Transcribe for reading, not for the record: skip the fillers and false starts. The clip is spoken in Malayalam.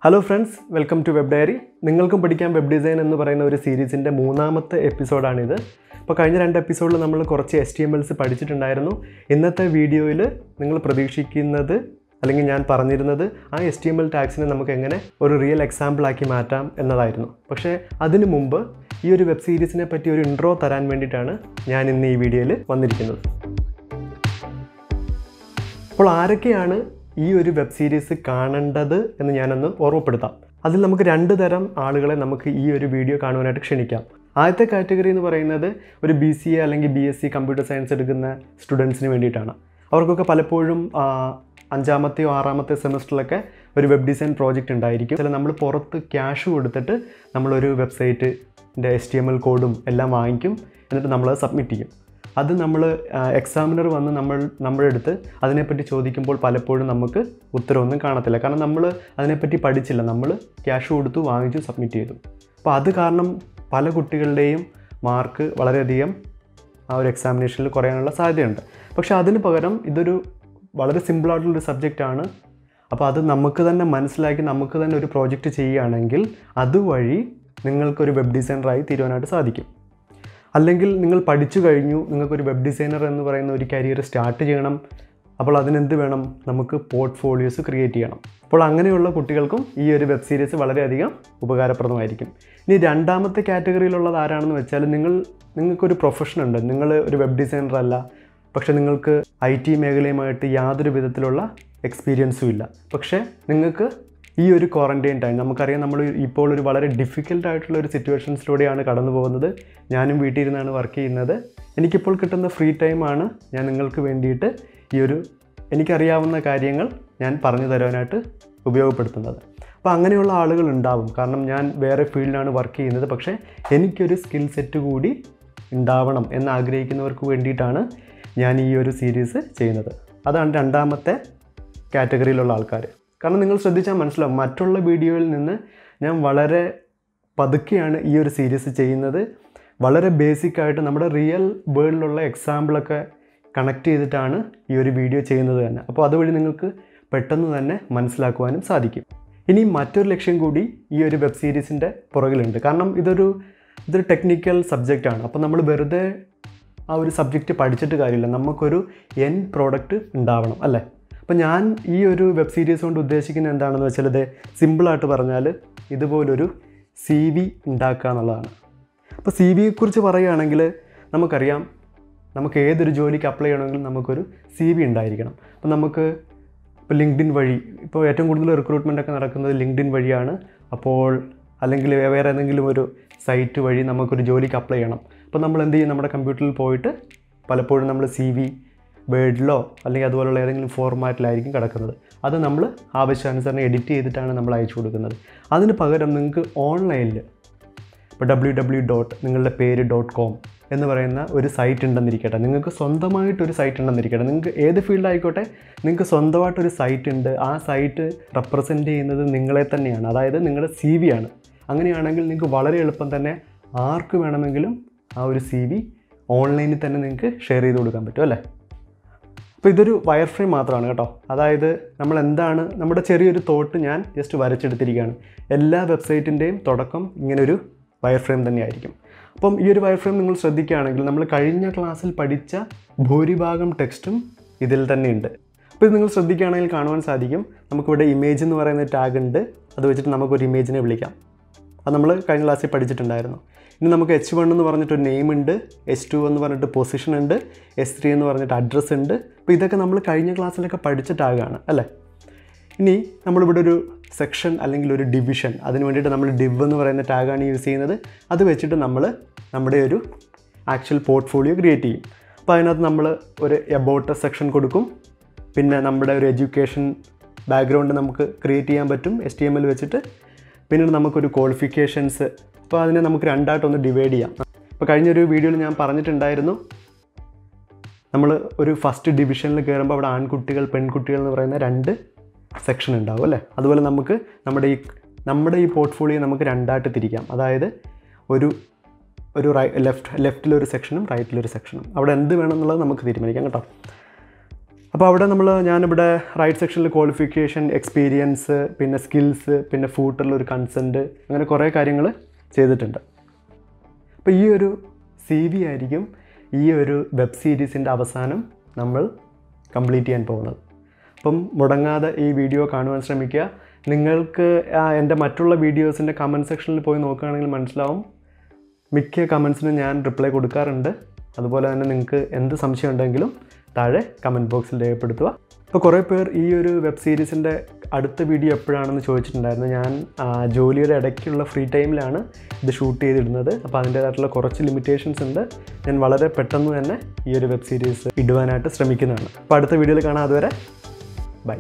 Hello friends, welcome to Web Diary. നിങ്ങൾക്കും പഠിക്കാൻ വെബ് ഡിസൈൻ എന്ന് പറയുന്ന ഒരു സീരീസിന്റെ മൂന്നാമത്തെ എപ്പിസോഡാണ് ഇത്. അപ്പോൾ കഴിഞ്ഞ രണ്ട് എപ്പിസോഡിൽ നമ്മൾ കുറച്ച് HTMLs പഠിച്ചിട്ടുണ്ടായിരുന്നു. ഇന്നത്തെ വീഡിയോയിൽ നിങ്ങൾ പ്രതീക്ഷിക്കുന്നത് അല്ലെങ്കിൽ ഞാൻ പറഞ്ഞിരുന്നത് ആ HTML ടാഗ്സിനെ നമുക്ക് എങ്ങനെ ഒരു റിയൽ എക്സാമ്പിൾ ആക്കി മാറ്റാം എന്നതായിരുന്നു. പക്ഷേ അതിനു മുമ്പ് ഈ ഒരു വെബ് സീരീസിനെ പറ്റി ഒരു ഇൻട്രോ തരാൻ വേണ്ടിയിട്ടാണ് ഞാൻ ഇന്ന് ഈ വീഡിയോയിൽ വന്നിരിക്കുന്നത്. അപ്പോൾ ആരൊക്കെയാണ് ഈ ഒരു വെബ് സീരീസ് കാണേണ്ടത് എന്ന് ഞാനൊന്ന് ഓർമ്മപ്പെടുത്താം. അതിൽ നമുക്ക് രണ്ട് തരം ആളുകളെ നമുക്ക് ഈ ഒരു വീഡിയോ കാണുവാനായിട്ട് ക്ഷണിക്കാം. ആദ്യത്തെ കാറ്റഗറി എന്ന് പറയുന്നത് ഒരു BCA അല്ലെങ്കിൽ BSc കമ്പ്യൂട്ടർ സയൻസ് എടുക്കുന്ന സ്റ്റുഡൻസിന് വേണ്ടിയിട്ടാണ്. അവർക്കൊക്കെ പലപ്പോഴും അഞ്ചാമത്തെയോ ആറാമത്തെ സെമസ്റ്ററിലൊക്കെ ഒരു വെബ് ഡിസൈൻ പ്രോജക്റ്റ് ഉണ്ടായിരിക്കും. ചില നമ്മൾ പുറത്ത് ക്യാഷ് കൊടുത്തിട്ട് നമ്മളൊരു വെബ്സൈറ്റിൻ്റെ HTML കോഡും എല്ലാം വാങ്ങിക്കും, എന്നിട്ട് നമ്മളത് സബ്മിറ്റ് ചെയ്യും. അത് നമ്മൾ എക്സാമിനർ വന്ന് നമ്മുടെ അടുത്ത് അതിനെപ്പറ്റി ചോദിക്കുമ്പോൾ പലപ്പോഴും നമുക്ക് ഉത്തരവൊന്നും കാണത്തില്ല. കാരണം നമ്മൾ അതിനെപ്പറ്റി പഠിച്ചില്ല, നമ്മൾ ക്യാഷ് കൊടുത്തു വാങ്ങിച്ചു സബ്മിറ്റ് ചെയ്തു. അപ്പോൾ അത് കാരണം പല കുട്ടികളുടെയും മാർക്ക് വളരെയധികം ആ ഒരു എക്സാമിനേഷനിൽ കുറയാനുള്ള സാധ്യതയുണ്ട്. പക്ഷേ അതിന് പകരം ഇതൊരു വളരെ സിമ്പിളായിട്ടുള്ളൊരു സബ്ജക്റ്റാണ്. അപ്പോൾ അത് നമുക്ക് തന്നെ മനസ്സിലാക്കി നമുക്ക് തന്നെ ഒരു പ്രോജക്റ്റ് ചെയ്യുകയാണെങ്കിൽ അതുവഴി നിങ്ങൾക്കൊരു വെബ് ഡിസൈനറായി തീരുവാനായിട്ട് സാധിക്കും. അല്ലെങ്കിൽ നിങ്ങൾ പഠിച്ചു കഴിഞ്ഞു, നിങ്ങൾക്കൊരു വെബ് ഡിസൈനർ എന്ന് പറയുന്ന ഒരു കരിയർ സ്റ്റാർട്ട് ചെയ്യണം. അപ്പോൾ അതിനെന്ത് വേണം? നമുക്ക് പോർട്ട്ഫോളിയോസ് ക്രിയേറ്റ് ചെയ്യണം. അപ്പോൾ അങ്ങനെയുള്ള കുട്ടികൾക്കും ഈ ഒരു വെബ് സീരീസ് വളരെയധികം ഉപകാരപ്രദമായിരിക്കും. ഇനി രണ്ടാമത്തെ കാറ്റഗറിയിലുള്ളത് ആരാണെന്ന് വെച്ചാൽ നിങ്ങൾക്കൊരു പ്രൊഫഷൻ ഉണ്ട്, നിങ്ങൾ ഒരു വെബ് ഡിസൈനർ അല്ല, പക്ഷേ നിങ്ങൾക്ക് IT മേഖലയുമായിട്ട് യാതൊരു വിധത്തിലുള്ള എക്സ്പീരിയൻസും ഇല്ല. പക്ഷേ നിങ്ങൾക്ക് ഈ ഒരു ക്വാറൻറ്റൈൻ ടൈം, നമുക്കറിയാം നമ്മൾ ഇപ്പോൾ ഒരു വളരെ ഡിഫിക്കൽട്ടായിട്ടുള്ള ഒരു സിറ്റുവേഷൻസിലൂടെയാണ് കടന്നു പോകുന്നത്. ഞാനും വീട്ടിൽ ഇരുന്നാണ് വർക്ക് ചെയ്യുന്നത്. എനിക്കിപ്പോൾ കിട്ടുന്ന ഫ്രീ ടൈമാണ് ഞാൻ നിങ്ങൾക്ക് വേണ്ടിയിട്ട് ഈ ഒരു എനിക്കറിയാവുന്ന കാര്യങ്ങൾ ഞാൻ പറഞ്ഞു തരാനായിട്ട് ഉപയോഗപ്പെടുത്തുന്നത്. അപ്പോൾ അങ്ങനെയുള്ള ആളുകൾ ഉണ്ടാവും. കാരണം ഞാൻ വേറെ ഫീൽഡിലാണ് വർക്ക് ചെയ്യുന്നത്, പക്ഷേ എനിക്കൊരു സ്കിൽ സെറ്റ് കൂടി ഉണ്ടാവണം എന്ന് ആഗ്രഹിക്കുന്നവർക്ക് വേണ്ടിയിട്ടാണ് ഞാൻ ഈ ഒരു സീരീസ് ചെയ്യുന്നത്. അതാണ് രണ്ടാമത്തെ കാറ്റഗറിയിലുള്ള ആൾക്കാർ. കാരണം നിങ്ങൾ ശ്രദ്ധിച്ചാൽ മനസ്സിലാവും, മറ്റുള്ള വീഡിയോയിൽ നിന്ന് ഞാൻ വളരെ പതുക്കെയാണ് ഈ ഒരു സീരീസ് ചെയ്യുന്നത്. വളരെ ബേസിക്കായിട്ട് നമ്മുടെ റിയൽ വേൾഡിലുള്ള എക്സാമ്പിളൊക്കെ കണക്ട് ചെയ്തിട്ടാണ് ഈ ഒരു വീഡിയോ ചെയ്യുന്നത് തന്നെ. അപ്പോൾ അതുവഴി നിങ്ങൾക്ക് പെട്ടെന്ന് തന്നെ മനസ്സിലാക്കുവാനും സാധിക്കും. ഇനി മറ്റൊരു ലക്ഷ്യം കൂടി ഈ ഒരു വെബ് സീരീസിൻ്റെ പുറകിലുണ്ട്. കാരണം ഇതൊരു ടെക്നിക്കൽ സബ്ജക്റ്റാണ്. അപ്പോൾ നമ്മൾ വെറുതെ ആ ഒരു സബ്ജക്റ്റ് പഠിച്ചിട്ട് കാര്യമില്ല, നമുക്കൊരു എൻഡ് പ്രോഡക്റ്റ് ഉണ്ടാവണം, അല്ലേ? അപ്പോൾ ഞാൻ ഈ ഒരു വെബ് സീരീസ് കൊണ്ട് ഉദ്ദേശിക്കുന്നത് എന്താണെന്ന് വെച്ചാൽ, ഇത് സിമ്പിളായിട്ട് പറഞ്ഞാൽ ഇതുപോലൊരു CV ഉണ്ടാക്കുക എന്നുള്ളതാണ്. അപ്പോൾ CVയെക്കുറിച്ച് പറയുകയാണെങ്കിൽ നമുക്കറിയാം, നമുക്ക് ഏതൊരു ജോലിക്ക് അപ്ലൈ ചെയ്യണമെങ്കിലും നമുക്കൊരു CV ഉണ്ടായിരിക്കണം. അപ്പോൾ നമുക്ക് ഇപ്പോൾ LinkedIn വഴി, ഇപ്പോൾ ഏറ്റവും കൂടുതൽ റിക്രൂട്ട്മെൻറ്റൊക്കെ നടക്കുന്നത് LinkedIn വഴിയാണ്. അപ്പോൾ അല്ലെങ്കിൽ വേറെ ഏതെങ്കിലും ഒരു സൈറ്റ് വഴി നമുക്കൊരു ജോലിക്ക് അപ്ലൈ ചെയ്യണം. അപ്പോൾ നമ്മൾ എന്ത് ചെയ്യും? നമ്മുടെ കമ്പ്യൂട്ടറിൽ പോയിട്ട് പലപ്പോഴും നമ്മൾ CV വേർഡിലോ അല്ലെങ്കിൽ അതുപോലുള്ള ഏതെങ്കിലും ഫോർമാറ്റിലായിരിക്കും കിടക്കുന്നത്. അത് നമ്മൾ ആവശ്യാനുസരണം എഡിറ്റ് ചെയ്തിട്ടാണ് നമ്മൾ അയച്ചു കൊടുക്കുന്നത്. അതിന് പകരം നിങ്ങൾക്ക് ഓൺലൈനിൽ ഇപ്പോൾ നിങ്ങളുടെ പേര് .com എന്ന് പറയുന്ന ഒരു സൈറ്റ് ഉണ്ടെന്നിരിക്കട്ടെ, നിങ്ങൾക്ക് സ്വന്തമായിട്ടൊരു സൈറ്റ് ഉണ്ടെന്നിരിക്കട്ടെ, നിങ്ങൾക്ക് ഏത് ഫീൽഡ് ആയിക്കോട്ടെ, നിങ്ങൾക്ക് സ്വന്തമായിട്ടൊരു സൈറ്റ് ഉണ്ട്. ആ സൈറ്റ് റെപ്രസെൻറ്റ് ചെയ്യുന്നത് നിങ്ങളെ തന്നെയാണ്, അതായത് നിങ്ങളുടെ CV ആണ്. അങ്ങനെയാണെങ്കിൽ നിങ്ങൾക്ക് വളരെ എളുപ്പം തന്നെ ആർക്ക് വേണമെങ്കിലും ആ ഒരു CV ഓൺലൈനിൽ തന്നെ നിങ്ങൾക്ക് ഷെയർ ചെയ്ത് കൊടുക്കാൻ പറ്റും, അല്ലേ? അപ്പോൾ ഇതൊരു വയർ ഫ്രെയിം മാത്രമാണ് കേട്ടോ. അതായത് നമ്മൾ എന്താണ്, നമ്മുടെ ചെറിയൊരു തോട്ട് ഞാൻ ജസ്റ്റ് വരച്ചെടുത്തിരിക്കുകയാണ്. എല്ലാ വെബ്സൈറ്റിൻ്റെയും തുടക്കം ഇങ്ങനൊരു വയർ ഫ്രെയിം തന്നെയായിരിക്കും. അപ്പം ഈ ഒരു വയർ ഫ്രെയിം നിങ്ങൾ ശ്രദ്ധിക്കുകയാണെങ്കിൽ നമ്മൾ കഴിഞ്ഞ ക്ലാസ്സിൽ പഠിച്ച ഭൂരിഭാഗം ടെക്സ്റ്റും ഇതിൽ തന്നെ ഉണ്ട്. അപ്പോൾ ഇത് നിങ്ങൾ ശ്രദ്ധിക്കുകയാണെങ്കിൽ കാണുവാൻ സാധിക്കും, നമുക്കിവിടെ ഇമേജ് എന്ന് പറയുന്ന ടാഗ് ഉണ്ട്. അത് വെച്ചിട്ട് നമുക്കൊരു ഇമേജിനെ വിളിക്കാം. അത് നമ്മൾ കഴിഞ്ഞ ക്ലാസ്സിൽ പഠിച്ചിട്ടുണ്ടായിരുന്നു. ഇനി നമുക്ക് H1 എന്ന് പറഞ്ഞിട്ടൊരു നെയിം ഉണ്ട്, H2 എന്ന് പറഞ്ഞിട്ട് പൊസിഷൻ ഉണ്ട്, S3 എന്ന് പറഞ്ഞിട്ട് അഡ്രസ്സ് ഉണ്ട്. അപ്പോൾ ഇതൊക്കെ നമ്മൾ കഴിഞ്ഞ ക്ലാസ്സിലൊക്കെ പഠിച്ച ടാഗാണ്, അല്ലേ? ഇനി നമ്മളിവിടെ ഒരു സെക്ഷൻ അല്ലെങ്കിൽ ഒരു ഡിവിഷൻ, അതിന് വേണ്ടിയിട്ട് നമ്മൾ div എന്ന് പറയുന്ന ടാഗാണ് യൂസ് ചെയ്യുന്നത്. അത് വെച്ചിട്ട് നമ്മൾ നമ്മുടെ ഒരു ആക്ച്വൽ പോർട്ട്ഫോളിയോ ക്രിയേറ്റ് ചെയ്യും. അപ്പോൾ അതിനകത്ത് നമ്മൾ ഒരു എബൌട്ട് സെക്ഷൻ കൊടുക്കും. പിന്നെ നമ്മുടെ ഒരു എഡ്യൂക്കേഷൻ ബാക്ക്ഗ്രൗണ്ട് നമുക്ക് ക്രിയേറ്റ് ചെയ്യാൻ പറ്റും HTML വെച്ചിട്ട്. പിന്നീട് നമുക്കൊരു ക്വാളിഫിക്കേഷൻസ്, അപ്പോൾ അതിനെ നമുക്ക് രണ്ടായിട്ടൊന്ന് ഡിവൈഡ് ചെയ്യാം. ഇപ്പോൾ കഴിഞ്ഞൊരു വീഡിയോയിൽ ഞാൻ പറഞ്ഞിട്ടുണ്ടായിരുന്നു, നമ്മൾ ഒരു ഫസ്റ്റ് ഡിവിഷനിൽ കയറുമ്പോൾ അവിടെ ആൺകുട്ടികൾ പെൺകുട്ടികൾ എന്ന് പറയുന്ന രണ്ട് സെക്ഷൻ ഉണ്ടാവും, അല്ലേ? അതുപോലെ നമുക്ക് നമ്മുടെ ഈ പോർട്ട്ഫോളിയോ നമുക്ക് രണ്ടായിട്ട് തിരിക്കാം. അതായത് ഒരു ലെഫ്റ്റിലൊരു സെക്ഷനും റൈറ്റിലൊരു സെക്ഷനും. അവിടെ എന്ത് വേണം എന്നുള്ളത് നമുക്ക് തീരുമാനിക്കാം കേട്ടോ. അപ്പോൾ അവിടെ ഞാനിവിടെ റൈറ്റ് സെക്ഷനിൽ ക്വാളിഫിക്കേഷൻ, എക്സ്പീരിയൻസ്, പിന്നെ സ്കിൽസ്, പിന്നെ ഫൂട്ടറിലൊരു കൺസെൻറ്റ്, അങ്ങനെ കുറേ കാര്യങ്ങൾ ചെയ്തിട്ടുണ്ട്. അപ്പോൾ ഈ ഒരു CV ആയിരിക്കും ഈ ഒരു വെബ് സീരീസിൻ്റെ അവസാനം നമ്മൾ കംപ്ലീറ്റ് ചെയ്യാൻ പോകുന്നത്. അപ്പം മുടങ്ങാതെ ഈ വീഡിയോ കാണുവാൻ ശ്രമിക്കുക. നിങ്ങൾക്ക് എൻ്റെ മറ്റുള്ള വീഡിയോസിൻ്റെ കമൻറ്റ് സെക്ഷനിൽ പോയി നോക്കുകയാണെങ്കിൽ മനസ്സിലാവും, മിക്ക കമൻസിനും ഞാൻ റിപ്ലൈ കൊടുക്കാറുണ്ട്. അതുപോലെ തന്നെ നിങ്ങൾക്ക് എന്ത് സംശയം ഉണ്ടെങ്കിലും താഴെ കമൻറ്റ് ബോക്സിൽ രേഖപ്പെടുത്തുക. അപ്പോൾ കുറേ പേർ ഈ ഒരു വെബ് സീരീസിൻ്റെ അടുത്ത വീഡിയോ എപ്പോഴാണെന്ന് ചോദിച്ചിട്ടുണ്ടായിരുന്നു. ഞാൻ ജോലിയുടെ ഇടയ്ക്കുള്ള ഫ്രീ ടൈമിലാണ് ഇത് ഷൂട്ട് ചെയ്തിടുന്നത്. അപ്പോൾ അതിൻ്റേതായിട്ടുള്ള കുറച്ച് ലിമിറ്റേഷൻസ് ഉണ്ട്. ഞാൻ വളരെ പെട്ടെന്ന് തന്നെ ഈ ഒരു വെബ് സീരീസ് ഇടുവാനായിട്ട് ശ്രമിക്കുന്നതാണ്. അപ്പോൾ അടുത്ത വീഡിയോയിൽ കാണാം. അതുവരെ ബൈ.